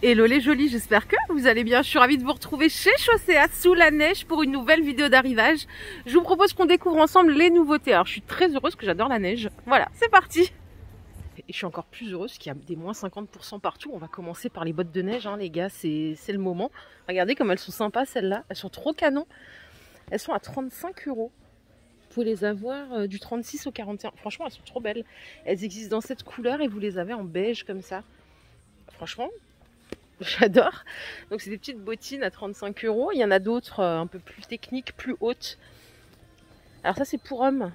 Hello les jolis, j'espère que vous allez bien. Je suis ravie de vous retrouver chez Chaussea sous la neige pour une nouvelle vidéo d'arrivage. Je vous propose qu'on découvre ensemble les nouveautés. Alors je suis très heureuse que j'adore la neige. Voilà, c'est parti. Et je suis encore plus heureuse qu'il y a des moins 50% partout. On va commencer par les bottes de neige, hein, les gars, c'est le moment. Regardez comme elles sont sympas celles-là. Elles sont trop canon. Elles sont à 35 €. Vous pouvez les avoir du 36 au 41. Franchement, elles sont trop belles. Elles existent dans cette couleur et vous les avez en beige comme ça. Franchement, j'adore. Donc c'est des petites bottines à 35 €. Il y en a d'autres un peu plus techniques, plus hautes. Alors ça c'est pour hommes.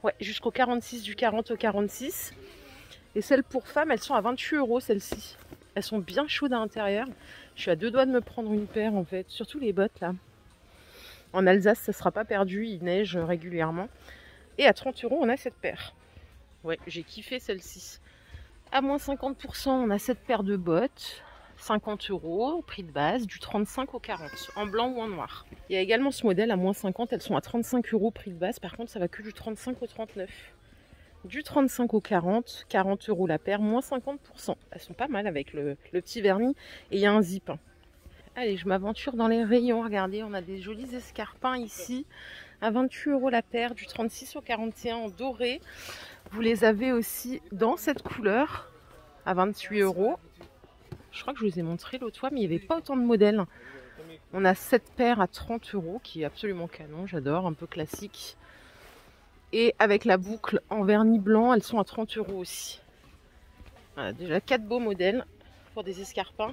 Ouais, jusqu'au 46, du 40 au 46. Et celles pour femmes, elles sont à 28 € celles-ci. Elles sont bien chaudes à l'intérieur. Je suis à deux doigts de me prendre une paire en fait. Surtout les bottes là. En Alsace, ça ne sera pas perdu. Il neige régulièrement. Et à 30 €, on a cette paire. Ouais, j'ai kiffé celle-ci. À moins 50%, on a cette paire de bottes. 50 €, prix de base, du 35 au 40, en blanc ou en noir. Il y a également ce modèle à moins 50, elles sont à 35 €, prix de base. Par contre, ça va que du 35 au 39. Du 35 au 40, 40 € la paire, moins 50%. Elles sont pas mal avec le petit vernis. Et il y a un zip. Allez, je m'aventure dans les rayons. Regardez, on a des jolis escarpins ici. À 28 € la paire, du 36 au 41 en doré. Vous les avez aussi dans cette couleur, à 28 €. Je crois que je vous ai montré l'autre fois, mais il n'y avait pas autant de modèles. On a cette paire à 30 €, qui est absolument canon, j'adore, un peu classique. Et avec la boucle en vernis blanc, elles sont à 30 € aussi. Voilà, déjà 4 beaux modèles pour des escarpins.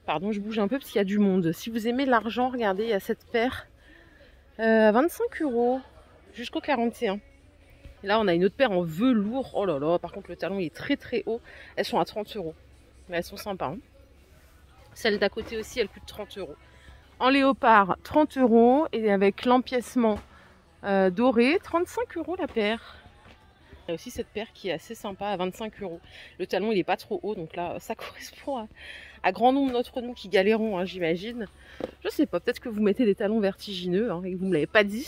Pardon, je bouge un peu parce qu'il y a du monde. Si vous aimez l'argent, regardez, il y a cette paire à 25 € jusqu'au 41. Et là, on a une autre paire en velours. Oh là là, par contre, le talon il est très très haut. Elles sont à 30 €. Mais elles sont sympas. Hein. Celle d'à côté aussi, elle coûte 30 €. En léopard, 30 €. Et avec l'empiècement doré, 35 € la paire. Il y a aussi cette paire qui est assez sympa à 25 €. Le talon, il n'est pas trop haut. Donc là, ça correspond à grand nombre d'entre nous qui galérons, hein, j'imagine. Je sais pas, peut-être que vous mettez des talons vertigineux hein, et que vous ne me l'avez pas dit.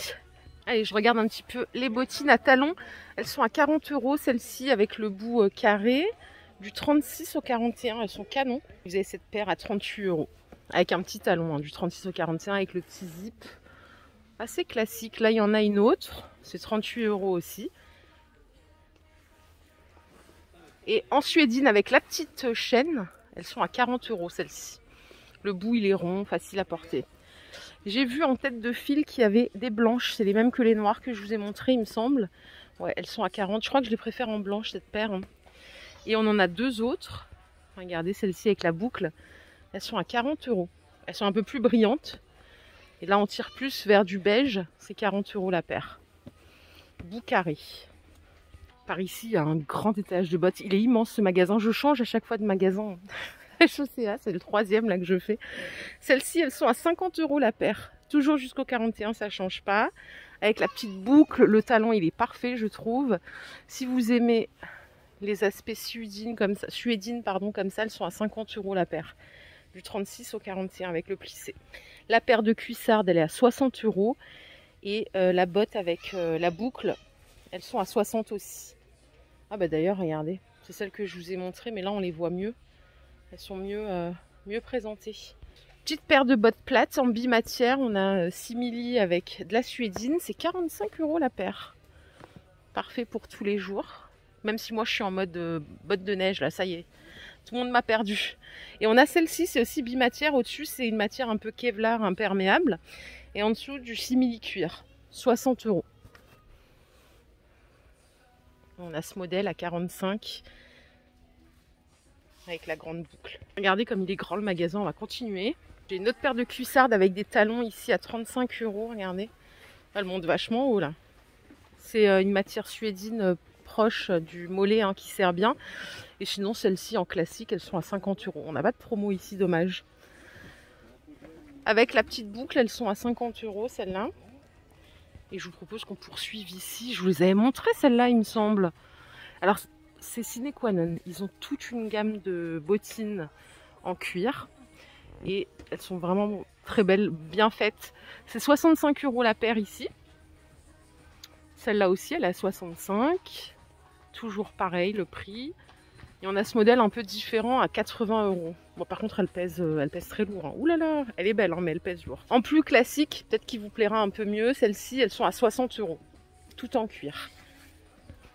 Allez, je regarde un petit peu les bottines à talons. Elles sont à 40 €, celles-ci, avec le bout carré. Du 36 au 41, elles sont canon. Vous avez cette paire à 38 €. Avec un petit talon, hein, du 36 au 41, avec le petit zip. Assez classique. Là, il y en a une autre. C'est 38 € aussi. Et en suédine, avec la petite chaîne, elles sont à 40 € celles-ci. Le bout, il est rond, facile à porter. J'ai vu en tête de fil qu'il y avait des blanches. C'est les mêmes que les noires que je vous ai montrées, il me semble. Ouais, elles sont à 40. Je crois que je les préfère en blanche, cette paire. Hein. Et on en a deux autres. Regardez celle-ci avec la boucle. Elles sont à 40 €. Elles sont un peu plus brillantes. Et là, on tire plus vers du beige. C'est 40 € la paire. Bout carré. Par ici, il y a un grand étage de bottes. Il est immense ce magasin. Je change à chaque fois de magasin. Chaussea, c'est le troisième là que je fais. Celles-ci, elles sont à 50 € la paire. Toujours jusqu'au 41, ça ne change pas. Avec la petite boucle, le talon, il est parfait, je trouve. Si vous aimez les aspects suédines comme ça, comme ça, elles sont à 50 € la paire. Du 36 au 41 avec le plissé. La paire de cuissardes, elle est à 60 €. Et la botte avec la boucle, elles sont à 60 € aussi. Ah bah d'ailleurs, regardez, c'est celle que je vous ai montrée, mais là on les voit mieux. Elles sont mieux présentées. Petite paire de bottes plates en bimatière. On a simili avec de la suédine. C'est 45 € la paire. Parfait pour tous les jours. Même si moi je suis en mode bottes de neige, là, ça y est. Tout le monde m'a perdu. Et on a celle-ci, c'est aussi bimatière. Au-dessus, c'est une matière un peu Kevlar, imperméable. Et en dessous, du simili cuir. 60 €. On a ce modèle à 45 €. Avec la grande boucle. Regardez comme il est grand le magasin, on va continuer. J'ai une autre paire de cuissardes avec des talons ici à 35 €, regardez. Elle monte vachement haut là. C'est une matière suédine proche du mollet hein, qui sert bien. Et sinon celles-ci en classique, elles sont à 50 €. On n'a pas de promo ici, dommage. Avec la petite boucle, elles sont à 50 € celles-là. Et je vous propose qu'on poursuive ici. Je vous les avais montrées celles-là, il me semble. Alors c'est sine qua non. Ils ont toute une gamme de bottines en cuir. Et elles sont vraiment très belles, bien faites. C'est 65 € la paire ici. Celle-là aussi, elle est à 65. Toujours pareil, le prix. Et on a ce modèle un peu différent à 80 €. Bon, par contre, elle pèse très lourd. Hein. Ouh là là, elle est belle, hein, mais elle pèse lourd. En plus classique, peut-être qu'il vous plaira un peu mieux. Celles-ci, elles sont à 60 €, tout en cuir.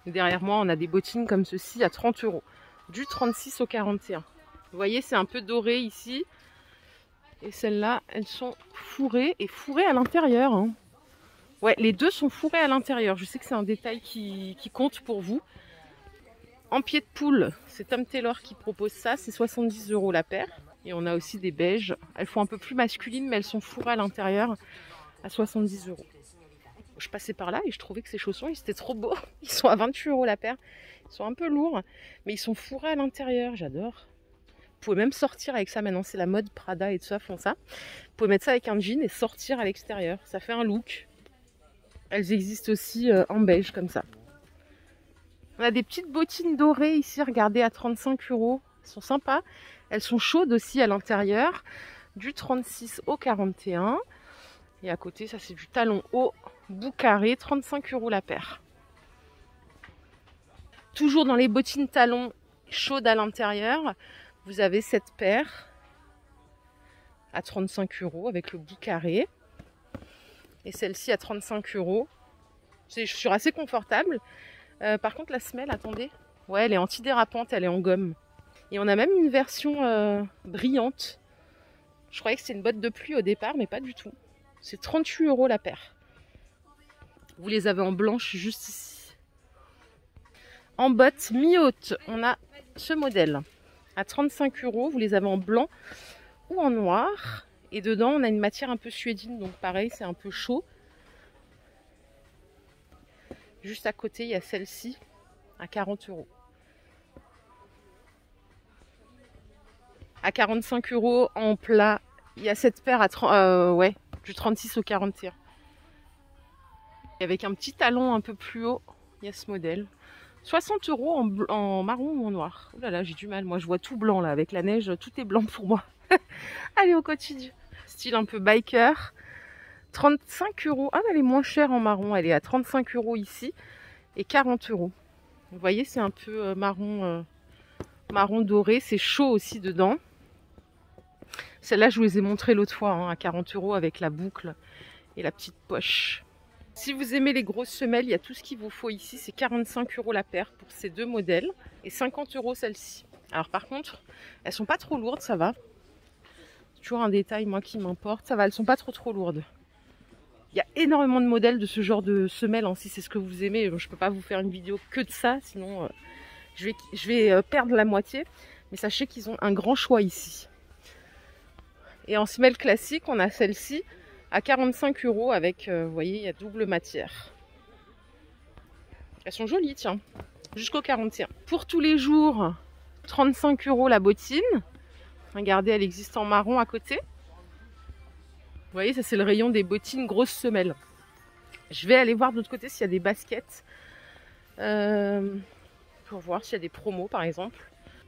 Derrière moi, on a des bottines comme ceci à 30 €, du 36 au 41. Vous voyez, c'est un peu doré ici. Et celles-là, elles sont fourrées et fourrées à l'intérieur. Hein. Ouais, les deux sont fourrées à l'intérieur. Je sais que c'est un détail qui compte pour vous. En pied de poule, c'est Tom Taylor qui propose ça. C'est 70 € la paire. Et on a aussi des beiges. Elles font un peu plus masculines, mais elles sont fourrées à l'intérieur à 70 €. Je passais par là et je trouvais que ces chaussons, ils étaient trop beaux. Ils sont à 28 € la paire. Ils sont un peu lourds, mais ils sont fourrés à l'intérieur. J'adore. Vous pouvez même sortir avec ça maintenant. C'est la mode, Prada et tout ça font ça. Vous pouvez mettre ça avec un jean et sortir à l'extérieur. Ça fait un look. Elles existent aussi en beige comme ça. On a des petites bottines dorées ici, regardez, à 35 €. Elles sont sympas. Elles sont chaudes aussi à l'intérieur. Du 36 au 41. Et à côté, ça c'est du talon haut, bout carré, 35 € la paire. Toujours dans les bottines talons chaudes à l'intérieur, vous avez cette paire à 35 € avec le bout carré. Et celle-ci à 35 €. C'est des chaussures assez confortables. Par contre, la semelle, attendez. Ouais, elle est antidérapante, elle est en gomme. Et on a même une version brillante. Je croyais que c'était une botte de pluie au départ, mais pas du tout. C'est 38 € la paire. Vous les avez en blanche juste ici. En botte mi-haute, on a ce modèle. À 35 €, vous les avez en blanc ou en noir. Et dedans, on a une matière un peu suédine, donc pareil, c'est un peu chaud. Juste à côté, il y a celle-ci à 40 €. À 45 € en plat, il y a cette paire à du 36 au 41. Et avec un petit talon un peu plus haut, il y a ce modèle. 60 € en marron ou en noir. Oh là là, j'ai du mal. Moi, je vois tout blanc là. Avec la neige, tout est blanc pour moi. Allez, au quotidien. Style un peu biker. 35 €. Ah, elle est moins chère en marron. Elle est à 35 € ici et 40 €. Vous voyez, c'est un peu marron doré. C'est chaud aussi dedans. Celle-là, je vous les ai montrées l'autre fois hein, à 40 € avec la boucle et la petite poche. Si vous aimez les grosses semelles, il y a tout ce qu'il vous faut ici. C'est 45 € la paire pour ces deux modèles et 50 € celle-ci. Alors par contre, elles sont pas trop lourdes, ça va. C'est toujours un détail, moi, qui m'importe. Ça va, elles sont pas trop lourdes. Il y a énormément de modèles de ce genre de semelles. Hein, si c'est ce que vous aimez, je peux pas vous faire une vidéo que de ça, sinon je vais perdre la moitié. Mais sachez qu'ils ont un grand choix ici. Et en semelle classique, on a celle-ci à 45 € avec, vous voyez, il y a double matière. Elles sont jolies, tiens, jusqu'au 41. Pour tous les jours, 35 € la bottine. Regardez, elle existe en marron à côté. Vous voyez, ça c'est le rayon des bottines grosses semelles. Je vais aller voir de l'autre côté s'il y a des baskets. Pour voir s'il y a des promos par exemple.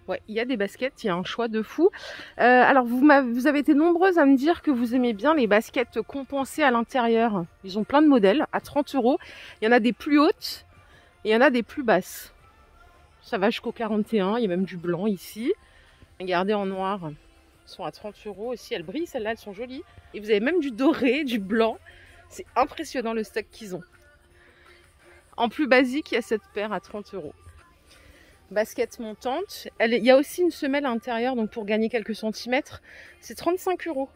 Ouais, il y a des baskets, il y a un choix de fou. Alors, vous avez été nombreuses à me dire que vous aimez bien les baskets compensées à l'intérieur. Ils ont plein de modèles à 30 €. Il y en a des plus hautes et il y en a des plus basses. Ça va jusqu'au 41, il y a même du blanc ici. Regardez en noir, elles sont à 30 € aussi. Elles brillent, celles-là, elles sont jolies. Et vous avez même du doré, du blanc. C'est impressionnant le stock qu'ils ont. En plus basique, il y a cette paire à 30 €. Basket montante. Il y a aussi une semelle à l'intérieur, donc pour gagner quelques centimètres, c'est 35 €.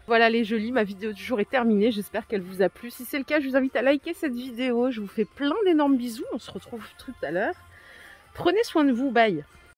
Voilà les jolies, ma vidéo du jour est terminée. J'espère qu'elle vous a plu. Si c'est le cas, je vous invite à liker cette vidéo. Je vous fais plein d'énormes bisous. On se retrouve tout à l'heure. Prenez soin de vous. Bye.